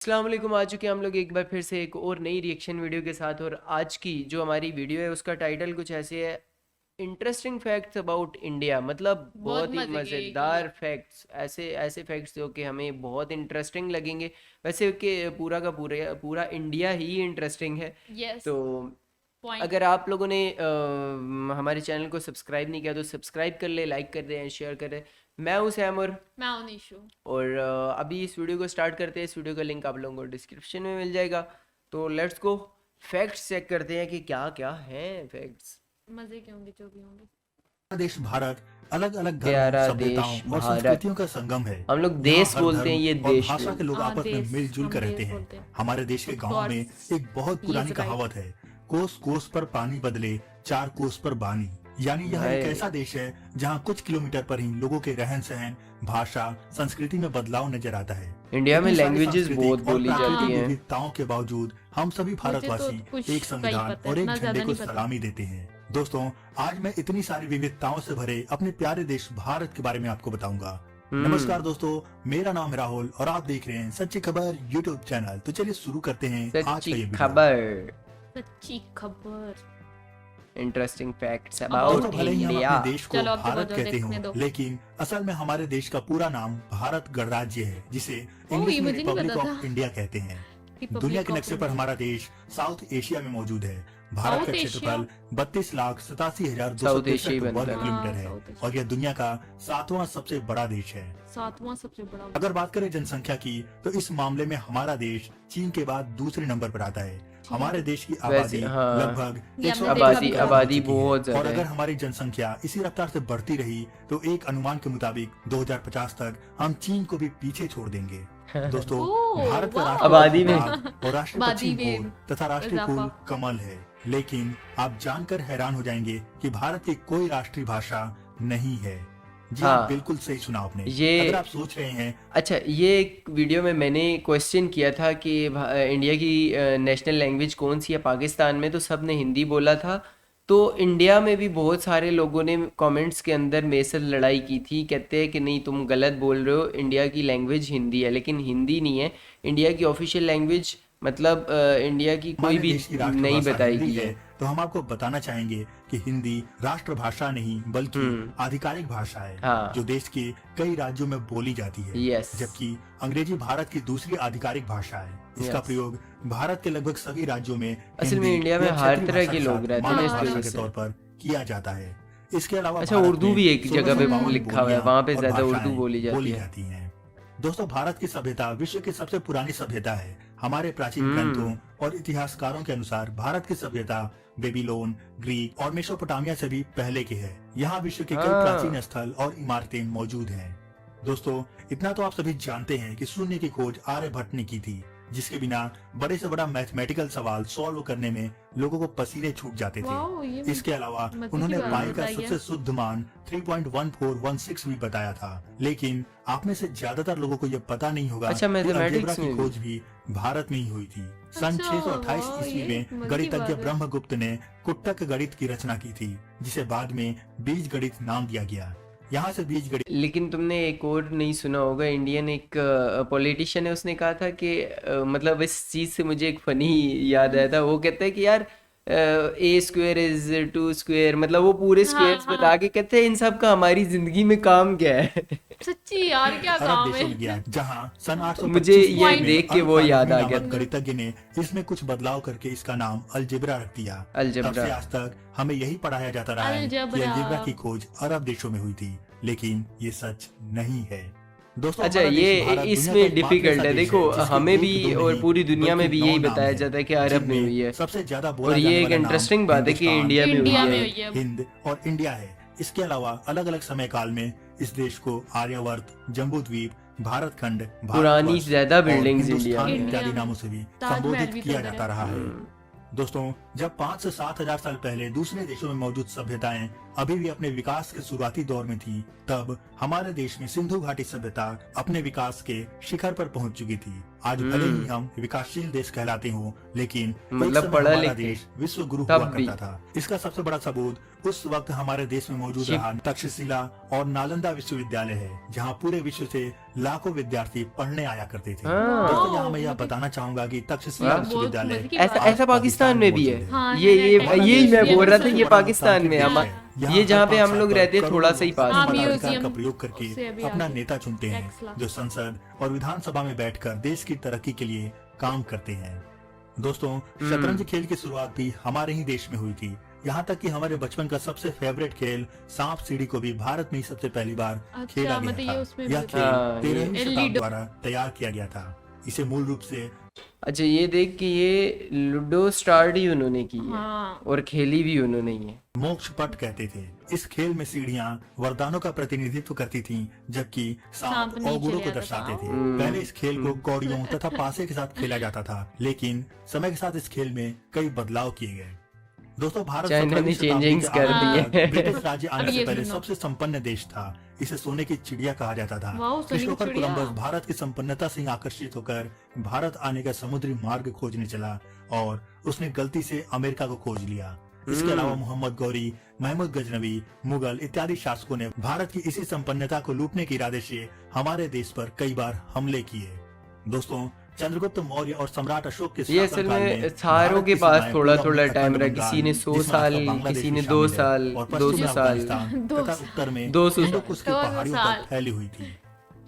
अस्सलाम वालेकुम। आ चुके हैं हम लोग एक बार फिर से एक और नई रिएक्शन वीडियो के साथ। और आज की जो हमारी वीडियो है उसका टाइटल कुछ ऐसे है, इंटरेस्टिंग फैक्ट्स अबाउट इंडिया। मतलब बहुत बहुत ही मजे के एक मज़ेदार मतलब। फैक्ट्स, ऐसे ऐसे फैक्ट्स जो कि हमें बहुत इंटरेस्टिंग लगेंगे। वैसे कि पूरा का पूरा पूरा इंडिया ही इंटरेस्टिंग है। यस। तो पॉइंट। अगर आप लोगों ने हमारे चैनल को सब्सक्राइब नहीं किया तो सब्सक्राइब कर ले, लाइक कर दें, शेयर करें। मैं हूँ सैम मैं हूं निशु। और अभी इस वीडियो को स्टार्ट करते हैं। इस वीडियो का लिंक आप लोगों को डिस्क्रिप्शन में मिल जाएगा। तो लेट्स गो, फैक्ट्स चेक करते हैं कि क्या क्या हैं फैक्ट्स। मजे के होंगे जो भी होंगे। देश भारत अलग अलग धर्मों, प्यारा सभ्यताओं देश और भारत। संस्कृतियों का संगम है। हम लोग यहाँ देश हर बोलते हैं, धर्म ये और देश भाषा के बोलते लोग हैं। आपस में देश, मिलजुल हम कर रहते देश हैं। बोलते हैं। हमारे देश के ऑफ गांव में कोर्स। एक बहुत ही पुरानी इज राइट। कहावत है, कोस कोस पर पानी बदले, चार कोस पर बानी। यानी यह एक भाई ऐसा देश है जहाँ कुछ किलोमीटर पर ही लोगों के रहन सहन, भाषा, संस्कृति में बदलाव नजर आता है। इंडिया में इतनी सारी लैंग्वेजेस बहुत सांस्कृतिक और बोली जाती प्राकृतिक हैं। विविधताओं के बावजूद हम सभी मुझे तो भारतवासी कुछ एक का ही संविधान पता है, और एक इतना झंडे ज्यादा को नहीं पता। सलामी देते हैं। दोस्तों, आज मैं इतनी सारी विविधताओं से भरे अपने प्यारे देश भारत के बारे में आपको बताऊंगा। नमस्कार दोस्तों, मेरा नाम है राहुल और आप देख रहे हैं सच्ची खबर यूट्यूब चैनल। तो चलिए शुरू करते हैं आज का सच्ची ये वीडियो। खबर, सच्ची खबर इंटरेस्टिंग फैक्ट्स अबाउट दोस्तों, अबाउट भले ही हम इंडिया। अपने देश को चलो अब तो भारत बजाओ, कहते देखने हो, दो। लेकिन असल में हमारे देश का पूरा नाम भारत गणराज्य है, जिसे ओह, इंग्लिश ये में मुझे नहीं रिपब्लिक पता ऑफ था। इंडिया कहते हैं। दुनिया रिपब्लिक के ऑफ नक्शे पर इंडिया। हमारा देश साउथ एशिया में मौजूद है। भारत साउथ का एशिया। क्षेत्रफल 32,87,263 साउथ एशिया ही वर्ग बनता है। किलोमीटर है साउथ एशिया। और यह दुनिया का 7वां सबसे बड़ा देश है। सातवां सबसे बड़ा। अगर बात करें जनसंख्या की, तो इस मामले में हमारा देश चीन के बाद दूसरे नंबर पर आता है। हमारे देश की आबादी वैसे हाँ, लगभग ये हमने 158 देखा भी करोड़ था। हो आबादी चुकी है। बहुत और ज्यादा अगर है। हमारी जनसंख्या इसी रफ्तार से बढ़ती रही तो एक अनुमान के मुताबिक 2050 तक हम चीन को भी पीछे छोड़ देंगे। दोस्तों, ओह, भारत का वाह। राष्ट्रीय आबादी में। बाघ और राष्ट्रीय आबादी पक्षी में मोर तथा राष्ट्रीय इजाफा। फूल कमल है। लेकिन आप जानकर हैरान हो जाएंगे कि भारत की कोई राष्ट्रीय भाषा नहीं है। जी हाँ, हाँ, बिल्कुल सही सुना आपने। ये अगर आप सोच रहे हैं अच्छा, ये एक वीडियो में मैंने क्वेश्चन किया था कि इंडिया की नेशनल लैंग्वेज कौन सी है पाकिस्तान में, तो सब ने हिंदी बोला था। तो इंडिया में भी बहुत सारे लोगों ने कमेंट्स के अंदर मेरे से लड़ाई की थी, कहते हैं कि नहीं तुम गलत बोल रहे हो, इंडिया की लैंग्वेज हिंदी है। लेकिन हिंदी नहीं है इंडिया की ऑफिशियल लैंग्वेज। मतलब इंडिया की कोई हमारे भी देश की नहीं राष्ट्रभाषा बताई हिंदी गई है, है। तो हम आपको बताना चाहेंगे कि हिंदी राष्ट्रभाषा नहीं बल्कि हम्म। आधिकारिक भाषा है, हाँ। जो देश के कई राज्यों में बोली जाती है। यस। जबकि अंग्रेजी भारत की दूसरी आधिकारिक भाषा है। इसका यस। प्रयोग भारत के लगभग सभी राज्यों में असल में हिंदी इंडिया में या हर क्षेत्रीय तरह भाषा के के लोग साथ रहते हैं ना, इस मातृभाषा वजह के से। तौर पर किया जाता है। इसके अलावा अच्छा, भारत उर्दू में भी एक जगह पे 1652 लिखा हुआ है, बोलियां वहाँ पे और ज्यादा उर्दू भाषाएं बोली जाती है। जाती हैं। दोस्तों, भारत की सभ्यता विश्व की सबसे पुरानी सभ्यता है। हमारे प्राचीन ग्रंथों और इतिहासकारों के अनुसार भारत की सभ्यता बेबीलोन, ग्रीक और मेसोपोटामिया से भी पहले की है। यहाँ विश्व के कई हाँ। प्राचीन स्थल और इमारतें मौजूद हैं। दोस्तों, इतना तो आप सभी जानते हैं कि शून्य की खोज आर्यभट्ट ने की थी, जिसके बिना बड़े से बड़ा मैथमेटिकल सवाल सॉल्व करने में लोगों को पसीने छूट जाते वाओ, थे। ये इसके अलावा मजे की उन्होंने बात पाई का बताई है। सबसे शुद्ध मान 3.1416 भी बताया था। लेकिन आप में से ज्यादातर लोगों को यह पता नहीं होगा अच्छा, कि मैथमेटिक्स अलजेब्रा की में भी। खोज भी भारत में ही हुई थी। सन अच्छा, 628 वाह, ईस्वी ये में मजे की गणितज्ञ बात है। ब्रह्मगुप्त ने कुट्टक गणित की रचना की थी, जिसे बाद में बीज गणित नाम दिया गया। यहाँ से बीज गणित लेकिन तुमने एक और नहीं सुना होगा, इंडियन एक पॉलिटिशियन है, उसने कहा था कि मतलब इस चीज़ से मुझे एक फनी याद आया था। वो कहते हैं कि यार ए स्क्वेयर इज टू स्क्वेयर, मतलब वो पूरे हाँ, स्क्वेयर्स हाँ। बता के कहते हैं इन सब का हमारी जिंदगी में काम क्या है। सच्ची यार, क्या अरब काम देशों है। में गया, जहां सन 825 मुझे ये ईस्वी में देख के वो याद आ गया। नामक गणितज्ञ ने इसमें कुछ बदलाव करके इसका नाम अलजेब्रा रख दिया। तब अलजेब्रा। से आज तक हमें यही पढ़ाया जाता रहा है कि अलजेब्रा। अलजेब्रा की खोज अरब देशों में हुई थी, लेकिन ये सच नहीं है। दोस्तों, अच्छा, हमारा देश ये भारत दुनिया का इसमें एकमात्र डिफिकल्ट ऐसा है। देश देखो, जिसके हमें एक, भी दो और नहीं, पूरी दुनिया में बल्कि भी यही 9 नाम बताया हैं, जाता है कि अरब में जिनमें हुई है। सबसे ज्यादा और बोला ये जाने एक वाला नाम इंटरेस्टिंग बात है कि हिंदुस्तान, इंडिया में हुई इंडिया में है। हुई है। हिंद और इंडिया है। इसके अलावा अलग अलग समय काल में इस देश को आर्यावर्त, जम्बूद्वीप, भारत खंड, पुरानी ज्यादा बिल्डिंग्स इंडिया हिंदुस्तान में इत्यादि है। नामों से भी ताजमहल संबोधित भी किया तो जाता रहा है। दोस्तों, जब 5 से 7 हजार साल पहले दूसरे देशों में मौजूद सभ्यताएं अभी भी अपने विकास के शुरुआती दौर में थी, तब हमारे देश में सिंधु घाटी सभ्यता अपने विकास के शिखर पर पहुंच चुकी थी। आज भले ही हम विकासशील देश कहलाते हों, लेकिन एक मतलब समय पढ़ा हमारा लिखे देश विश्व गुरु तब हुआ भी। करता था। इसका सबसे बड़ा सबूत उस वक्त हमारे देश में मौजूद शिव- रहा तक्षशिला और नालंदा विश्वविद्यालय है, जहाँ पूरे विश्व से लाखों विद्यार्थी पढ़ने आया करते थे। हाँ। दोस्तों, यहाँ मैं यह बताना चाहूंगा कि तक्षशिला वाह। विश्वविद्यालय बहुत मजे की ऐसा बात ऐसा पाकिस्तान में भी है। हाँ, ये है, ये है, यही मैं है, बोल रहा था, है, ये है, पाकिस्तान में यहाँ ये जहाँ पे हर हम पाँच लोग साल रहते हैं पर थोड़ा सा ही पास हाँ, में। मताधिकार म्यूजियम का प्रयोग करके उससे अभी अपना आगे। नेता चुनते हैं, टैक्स ला। जो संसद और विधानसभा में बैठकर देश की तरक्की के लिए काम करते हैं। दोस्तों, शतरंज खेल की शुरुआत भी हमारे ही देश में हुई थी। यहाँ तक कि हमारे बचपन का सबसे फेवरेट खेल सांप सीढ़ी को भी भारत में ही सबसे पहली बार अच्छा, खेला मतलब गया ये था। उसमें यह भी खेल हाँ, 13वीं ये- शताब्दी लीडो। द्वारा तैयार किया गया था। इसे मूल रूप से अच्छा, ये देख कि ये लूडो स्टार्ट ही उन्होंने की है हाँ। और खेली भी उन्होंने ही है। मोक्ष पट कहते थे। इस खेल में सीढ़ियां वरदानों का प्रतिनिधित्व करती थीं, जबकि सांप सांप नीचे अवगुणों ले को आता दर्शाते था। थे। पहले इस खेल को कौड़ियों तथा पासे के साथ खेला जाता था, लेकिन समय के साथ इस खेल में कई बदलाव किए गए। दोस्तों, भारत चाइना ने 17वीं शताब्दी चेंजिंग्स के कर आरंभ दिए। तक ब्रिटिश राज्य आने अब से ये पहले सुनो। सबसे संपन्न देश था। इसे सोने की चिड़िया कहा जाता था। वाओ, सोने की क्रिस्टोफर चिड़िया। कोलंबस भारत की संपन्नता से आकर्षित होकर भारत आने का समुद्री मार्ग खोजने चला और उसने गलती से अमेरिका को खोज लिया। इसके अलावा मोहम्मद गौरी, महमूद गजनवी, मुगल इत्यादि शासकों ने भारत की इसी संपन्नता को लूटने के इरादे से हमारे देश पर कई बार हमले किए। दोस्तों, चंद्रगुप्त मौर्य और सम्राट अशोक के ये असल शासनकाल में सारों भारत के की पास सीमाएं थोड़ा पूर्व थोड़ा में टाइम अखंड रहा, बंगाल, किसी ने 100 जिसमें आज साल, का बांग्लादेश किसी भी ने शामिल 2 है, साल, और 200 पश्चिम में साल। अफगानिस्तान 200 तथा उत्तर में 200 हिंदू कुश की 200 पहाड़ियों साल। तक फैली हुई थी।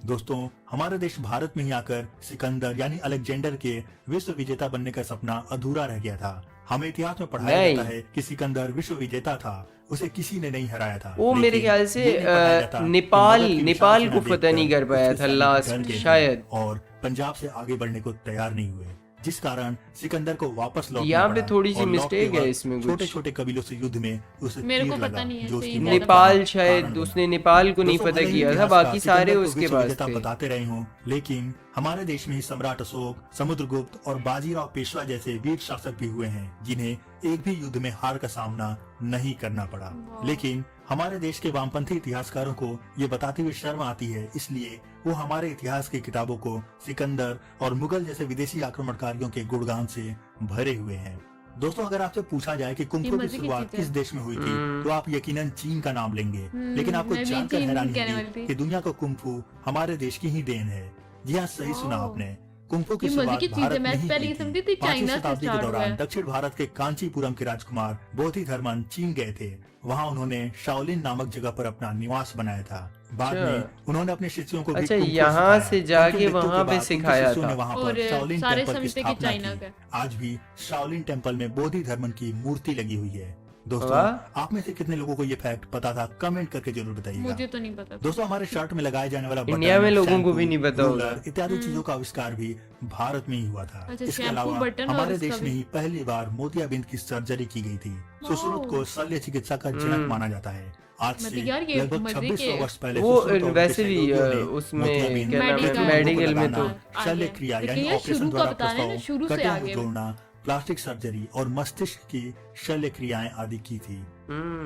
दोस्तों, हमारे देश भारत में ही आकर सिकंदर यानी अलेक्जेंडर के विश्व विजेता बनने का सपना अधूरा रह गया था। हमें इतिहास में पढ़ाया नहीं। जाता है कि सिकंदर विश्व विजेता था, उसे किसी ने नहीं हराया था। वो मेरे लेकिन ख्याल से ये नहीं पढ़ाया जाता कि नेपाल मगध की नेपाल विशाल को सेना फतह नहीं कर देखकर पाया उसके था सैनिक लास्ट डर गए थे शायद। और पंजाब से आगे बढ़ने को तैयार नहीं हुए, जिस कारण सिकंदर को वापस लौटना यहाँ पे पड़ा थोड़ी सी और लौटते मिस्टेक है वक्त इसमें कुछ। छोटे छोटे कबीलों से युद्ध में उसे मेरे तीर को पता लगा, नहीं है, जो सही उसकी ज्यादा मौत का नेपाल कारण शायद बना। उसने नेपाल को नहीं दोस्तों, फतह भले ही किया था, इतिहासकार बाकी सारे सिकंदर को उसके पास विश्व विजेता थे। बताते रहे हों, लेकिन हमारे देश में ही सम्राट अशोक, समुद्रगुप्त और बाजीराव पेशवा जैसे वीर शासक भी हुए हैं, जिन्हें एक भी युद्ध में हार का सामना नहीं करना पड़ा। वाह। लेकिन हमारे देश के वामपंथी इतिहासकारों को ये बताते हुए शर्म आती है, इसलिए वो हमारे इतिहास की किताबों को सिकंदर और मुगल जैसे विदेशी आक्रमणकारियों के गुणगान से भरे हुए हैं। दोस्तों, अगर आपसे पूछा जाए कि कुंफू की मजे की शुरुआत चीज़ है। किस देश में हुई थी, तो आप यकीनन चीन का नाम लेंगे। लेकिन आपको मैं भी जानकर चीन हैरानी कहने होगी वाली थी। कि दुनिया को कुंफू हमारे देश की ही देन है। जी हाँ, सही सुना वाह। आपने। कुंफू की ये मजे शुरुआत की चीज़ है, भारत मैं में ही पहले हुई ये समझती थी 5वीं चाइना से शताब्दी के start हुआ दौरान है। दक्षिण भारत के कांचीपुरम के राजकुमार बोधिधर्मन चीन गए थे। वहाँ उन्होंने शाओलिन नामक जगह पर अपना निवास बनाया था। बाद अच्छा। में उन्होंने अपने शिष्यों को भी अच्छा, कुंफू यहाँ सिखाया। से जाके उनके मृत्यु वहाँ के पे बाद उनके सिखाया शिष्यों ने था। वहाँ और पर शाओलिन सारे टेम्पल की समझते कि स्थापना चाइना की। का। आज भी शाओलिन टेम्पल में बोधिधर्मन की मूर्ति लगी हुई है। दोस्तों, वाह। आप में से कितने लोगों को ये फैक्ट पता था? कमेंट करके जरूर बताइएगा। मुझे तो नहीं पता। दोस्तों, हमारे शर्ट में लगाए जाने वाला इंडिया बटन, में लोगों को शैम्पू, भी नहीं पता होगा। रूलर इत्यादि चीजों का आविष्कार भी भारत में ही हुआ था। अच्छा, इसके शैम्पू, अलावा बटन और हमारे उसका देश में भी। ही पहली बार मोतियाबिंद की सर्जरी की गई थी। सुश्रुत को शल्य चिकित्सा का जनक माना जाता है। आज से मतलब यार, ये लगभग मजे 2600 के- वर्ष पहले वो सुश्रुत और वैसे भी, उनके सहयोगियों ने उसमें मोतियाबिंद, क्या नाम है, पेट्रोल मेडिकल में लगाना, तो शल्य आगे। क्रिया लेकिन यानी ये ऑपरेशन शुरू का द्वारा बता रहे हैं ना, प्रसव, शुरू से कटिंग को आगे। जोड़ना, प्लास्टिक सर्जरी और मस्तिष्क की शल्य क्रियाएं आदि की थी।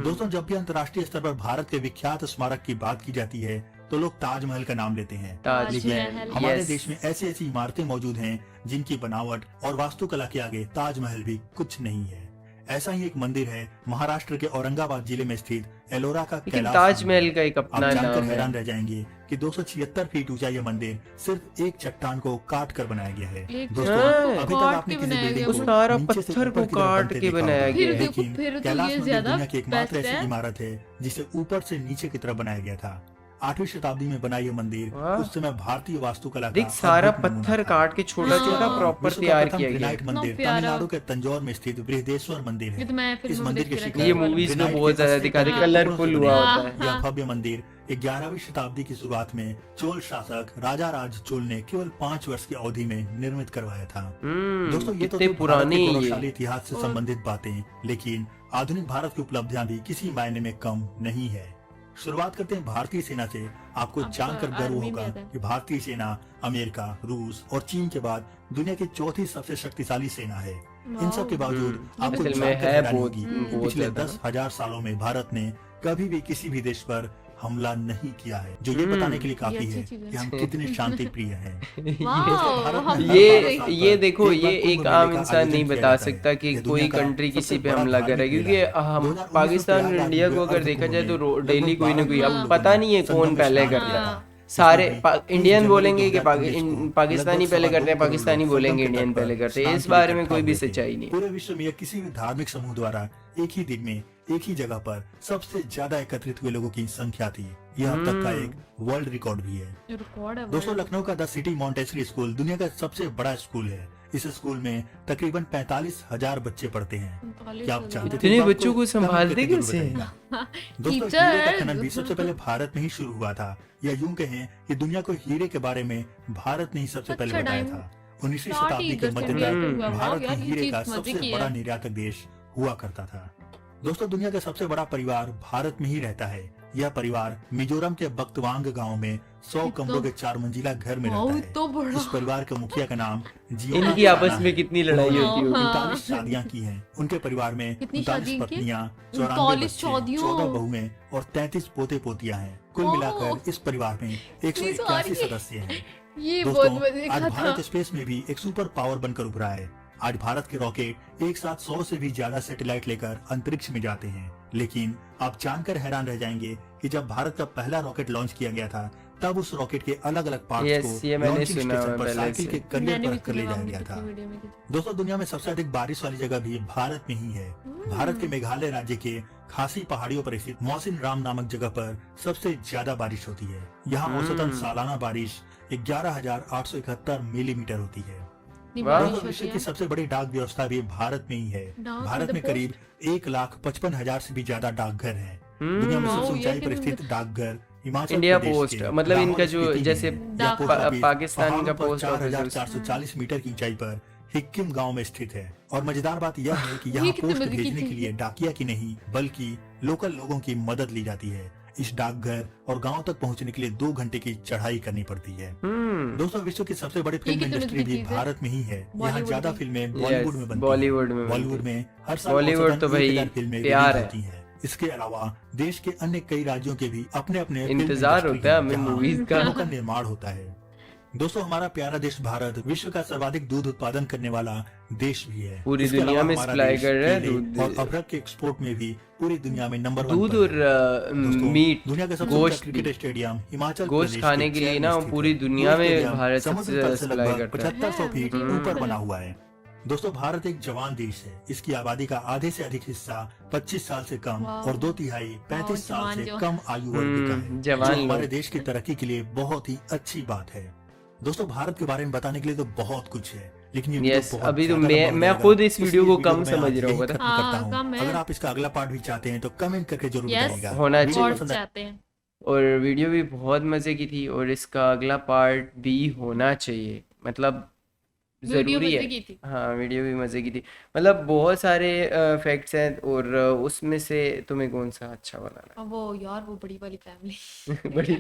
दोस्तों, जब भी अंतर्राष्ट्रीय स्तर पर भारत के विख्यात स्मारक की बात की जाती है, तो लोग ताजमहल का नाम लेते हैं। ताजमहल, महल। हमारे yes। देश में ऐसी ऐसी इमारतें मौजूद हैं जिनकी बनावट और वास्तुकला के आगे ताजमहल भी कुछ नहीं है। ऐसा ही एक मंदिर है महाराष्ट्र के औरंगाबाद जिले में स्थित एलोरा का लेकिन कैलाश ताजमहल मंदिर। का एक आप अपना जानकर नाम है। हैरान रह जाएंगे कि 276 फीट ऊंचा यह मंदिर सिर्फ एक चट्टान को काट कर बनाया गया है। एक दोस्तों, चट्टान को अभी तक काट आपने के किसी बनाया बिल्डिंग गया को वो सारा नीचे से पत्थर ऊपर को की तरफ काट बनते के देखा बनाया होगा। गया है। देखो, लेकिन फिर तो कैलाश ये मंदिर ज्यादा दुनिया की एकमात्र best ऐसी है। इमारत है जिसे ऊपर से नीचे की तरफ बनाया गया था। 8वीं शताब्दी में बना यह मंदिर वाह। उस समय भारतीय वास्तुकला का देख, सारा अद्भुत नमूना पत्थर था। काट के छोटा छोटा हाँ। प्रॉपर विश्व का तैयार प्रथम किया गया ग्रेनाइट है। मंदिर इतना प्यारा। तमिलनाडु के तंजौर में स्थित बृहदेश्वर मंदिर ये है। तो मैं फिर इस में मंदिर देख के के शिखर रखी ये है। मूवीज में ग्रेनाइट बहुत के ज्यादा पत्थर दिखाते, का कलरफुल आकृति हुआ बना होता है। है। यह भव्य मंदिर 11वीं शताब्दी की शुरुआत में चोल शासक राजा राज चोल ने केवल 5 वर्ष की अवधि में निर्मित करवाया था। दोस्तों, ये तो कितने थी पुराने भारत के ये। गौरवशाली इतिहास से संबंधित बातें, लेकिन आधुनिक भारत की उपलब्धियां भी किसी मायने में कम नहीं है। शुरुआत करते हैं भारतीय सेना से। आपको आपको जानकर गर्व आर्मी में होगा आता है। कि भारतीय सेना अमेरिका, रूस और चीन के बाद दुनिया की चौथी सबसे शक्तिशाली सेना है। इन सब के बावजूद आपको असल में जानकर है हैरानी बहुत होगी कि बहुत पिछले ज्यादा। 10,000 सालों में भारत ने कभी भी किसी भी देश पर हमला नहीं किया है, जो ये बताने के लिए काफी अच्छी है चीज़ है। कि हम कितने शांति प्रिय हैं। वाओ, भारत में हम हर ये 12 साल ये पर देखो एक बार ये कुंभ एक मेले आम का इंसान आयोजन नहीं किया बता जाता है। सकता कि यह कोई दुनिया का कंट्री सबसे किसी पे बड़ा हमला धार्मिक करे, मेला क्योंकि है। हम 2019 में पाकिस्तान और प्रयागराज इंडिया में को हुए अगर अर्ध देखा कुंभ जाए तो में डेली लगभग कोई ना 12 कोई, करोड़ अब लोगों पता ने नहीं है संगम कौन में पहले स्नान करता किया है। था। सारे इसमें भी 1 इंडियन जनवरी बोलेंगे कि 2019 को पाकिस्तानी लगभग पहले 2.25 करते हैं, करोड़ पाकिस्तानी लोग बोलेंगे संगम के इंडियन तट पर पहले करते हैं। स्नान इस के लिए बारे में इकट्ठा कोई भी हुए थे। सच्चाई नहीं है। पूरे विश्व में या किसी भी धार्मिक समूह द्वारा एक ही दिन में एक ही जगह पर सबसे ज्यादा एकत्रित हुए लोगों की संख्या थी। यह अब तक का एक वर्ल्ड रिकॉर्ड भी है। रिकॉर्ड है दोस्तों, भाई। लखनऊ का द सिटी मॉन्टेसरी स्कूल दुनिया का सबसे बड़ा स्कूल है। इस स्कूल में तकरीबन 45,000 बच्चे पढ़ते हैं। क्या आप जानते थे? इतने इस बात बच्चों को कमेंट संभालते करके जरूर कैसे? बताइएगा। दोस्तों, हीरे का खनन भी टीचर सबसे पहले भारत में ही शुरू हुआ था, या यूं कहें कि दुनिया को हीरे के बारे में भारत ने ही सबसे पहले अच्छा बताया टाइम था। 19वीं स्टार्ट ही शताब्दी के इधर से मध्य इंडिया तक से हुआ। वाह भारत यार, ही ये हीरे चीज का मजे सबसे की बड़ा है। निर्यातक देश हुआ करता था। दोस्तों, दुनिया का सबसे बड़ा परिवार भारत में ही रहता है। यह परिवार मिजोरम के बक्तवांग गांव में 100 कमरों के 4 मंजिला घर में वाह, रहता तो है। बड़ा। इस परिवार के मुखिया का नाम जियोना इनकी आपस साना में है। कितनी लड़ाई उन्होंने होती होगी। 39 शादियां की हैं। उनके परिवार में कितनी 39 शादियां की? पत्नियां, 39 94 बच्चे, शादियों। 14 बहुएं और 33 पोते पोतियां हैं। कुल ओह। मिलाकर इस परिवार में 181 सारी। सदस्य हैं। ये दोस्तों, बहुत मजे आज का था। भारत स्पेस में भी एक सुपर पावर बनकर उभरा है। आज भारत के रॉकेट एक साथ 100 से भी ज्यादा सैटेलाइट लेकर अंतरिक्ष में जाते हैं। लेकिन आप जानकर हैरान रह जाएंगे कि जब भारत का पहला रॉकेट लॉन्च किया गया था, तब उस रॉकेट के अलग अलग पार्ट्स Yes, को ये मैंने लॉन्चिंग सुना स्टेशन है पर पहले साइकिल से। के करियर मैंने पर भी रखकर ले सुना, जाया हमने गया कितनी था। वीडियो में देखी। दोस्तों, दुनिया में सबसे अधिक बारिश वाली जगह भी भारत में ही है। भारत के मेघालय राज्य के खासी पहाड़ियों पर स्थित मौसिन राम नामक जगह पर सबसे ज्यादा बारिश होती है। यहाँ औसतन सालाना बारिश 11,871 मिलीमीटर होती है। इतनी वाह। बारिश दोस्तों, होती विश्व है। की सबसे बड़ी डाक व्यवस्था भी भारत में ही है। डाक भारत में मतलब करीब 1,55,000 से भी ज्यादा डाकघर हैं। दुनिया में वाओ, सबसे ये ऊंचाई पर क्या स्थित डाकघर हिमाचल इंडिया प्रदेश पोस्ट, के मतलब लाहौल इनका जो स्पीति में जैसे या पोस्ट ऑफिस पाकिस्तान का पहाड़ों पर पोस्ट ऑफिस 4,440 मीटर की ऊंचाई पर हिक्किम गांव में स्थित है। और मजेदार बात यह है कि यहाँ ये कितने पोस्ट मजे की भेजने के चीज़ लिए डाकिया की नहीं बल्कि लोकल लोगों की मदद ली जाती है। इस डाकघर और गांव तक पहुंचने के लिए 2 घंटे की चढ़ाई करनी पड़ती है। दोस्तों, विश्व की सबसे बड़ी फिल्म कितने इंडस्ट्री मजे की भी चीज़ है। भारत में ही है। यहाँ बॉलीवुड ज्यादा की। फिल्में बॉलीवुड में बनती हैं। बॉलीवुड में बॉलीवुड बनती में हर साल बॉलीवुड औसतन तो भाई 1,000 फिल्में प्यार रिलीज है। होती हैं। इसके अलावा देश के अन्य कई राज्यों के भी अपने अपने फिल्म इंतजार इंडस्ट्री होता है हैं, हमें जहाँ मूवीज का। फिल्मों का निर्माण होता है। दोस्तों, हमारा प्यारा देश भारत विश्व का सर्वाधिक दूध उत्पादन करने वाला देश भी है। पूरी इसके दुनिया अलावा में हमारा सप्लाई देश कर रहा है केले दूध। और अदरक के एक्सपोर्ट में भी पूरी दुनिया में नंबर 1 दूध पर और है। दोस्तों, मीट, दुनिया का सबसे गोश्त ऊंचा भी। क्रिकेट स्टेडियम हिमाचल गोश्त प्रदेश खाने के लिए चैन ना में स्थित पूरी है। दुनिया ये में स्टेडियम भारत समुद्र सबसे तल से सप्लाई लगभग करता है। 7500 फीट मुझे ऊपर पता बना है। हुआ है। दोस्तों, भारत एक जवान देश है। इसकी आबादी का आधे से अधिक हिस्सा 25 साल से कम वाह। और 2/3 35 साल जवान से जो। कम आयु वर्ग का है, जवान जो हमारे लोग। देश की तरक्की के लिए बहुत ही अच्छी बात है। दोस्तों, भारत के बारे में बताने के लिए तो बहुत कुछ है, लेकिन ये वीडियो Yes, बहुत अभी तो ज्यादा लंबा हो मैं जाएगा। खुद इस इसलिए वीडियो को वीडियो कम मैं समझ आज रहा हूँ, यहीं पता- खत्म करता हूँ। कम है। अगर आप इसका अगला पार्ट भी चाहते हैं तो कमेंट करके जरूर Yes, बताइएगा। होना वीडियो चाहिए। बहुत पसंद आए- चाहते हैं। और वीडियो भी बहुत मज़े की थी और इसका अगला पार्ट भी होना चाहिए, मतलब वीडियो ज़रूरी मजे है। की थी। हाँ, वीडियो भी मज़े की थी। मतलब बहुत सारे फैक्ट्स हैं और उसमें से तुम्हें कौन सा अच्छा बनाना अब वो यार वो बड़ी वाली फैमिली है? बड़ी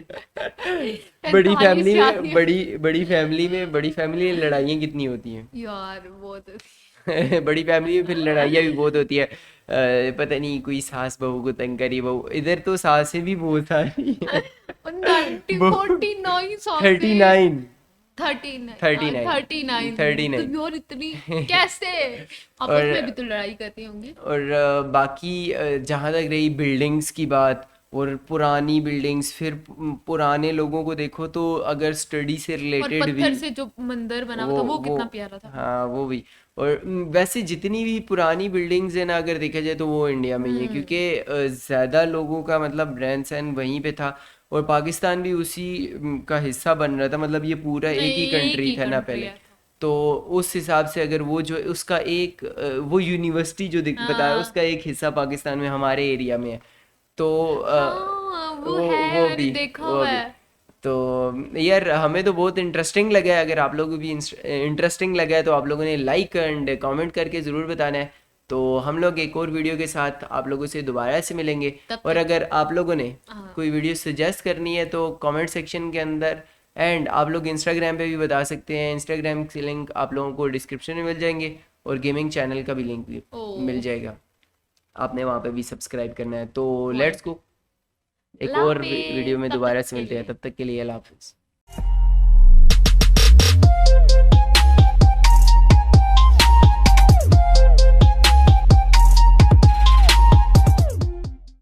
45 फैमिली में शादियां। बड़ी फैमिली में लड़ाइयाँ कितनी होती हैं? यार वो तो बड़ी फैमिली में फिर लड़ाइयाँ भी बहुत होती है। पता नहीं कोई सास बहू को तंग करी, बहू इधर तो सासें भी बहुत सारी हैं। 49 साल 39 39 39 39 तो यार इतनी कैसे आपस और- में भी तो लड़ाई करते होंगे। और बाकी जहाँ तक रही बिल्डिंग्स की बात और पुरानी बिल्डिंग्स, फिर पुराने लोगों को देखो तो अगर स्टडी से और रिलेटेड पत्थर भी से जो मंदिर बना हुआ था वो कितना प्यारा था। हाँ वो भी। और वैसे जितनी भी पुरानी बिल्डिंग्स है ना, अगर देखा जाए तो वो इंडिया में ही है, क्योंकि ज़्यादा लोगों का मतलब रहन सहन वहीं पे था और पाकिस्तान भी उसी का हिस्सा बन रहा था। मतलब ये पूरा एक ही नहीं, कंट्री एक ही था ना country पहले। है। तो उस हिसाब से अगर वो जो उसका एक वो यूनिवर्सिटी जो बताया हाँ। उसका एक हिस्सा पाकिस्तान में हमारे एरिया में है। तो हाँ, वो है, मैंने देखा हुआ है। तो यार हमें तो बहुत इंटरेस्टिंग लगा है। अगर आप लोगों को भी इंटरेस्टिंग लगा है तो आप लोगों ने लाइक एंड कमेंट करके ज़रूर बताना है। तो हम लोग एक और वीडियो के साथ आप लोगों से दोबारा से मिलेंगे। तब और अगर आप लोगों ने हाँ। कोई वीडियो सजेस्ट करनी है तो कमेंट सेक्शन के अंदर, एंड आप लोग इंस्टाग्राम पे भी बता सकते हैं। इंस्टाग्राम के लिंक आप लोगों को डिस्क्रिप्शन में मिल जाएंगे और गेमिंग चैनल का भी लिंक भी मिल जाएगा, आपने वहाँ पे भी सब्सक्राइब करना है। तो लेट्स गो, एक अल्लाह और हाफिज़, वीडियो में तब दोबारा तक से के मिलते हैं, लिए। तब तक के लिए अल्लाह हाफिज़।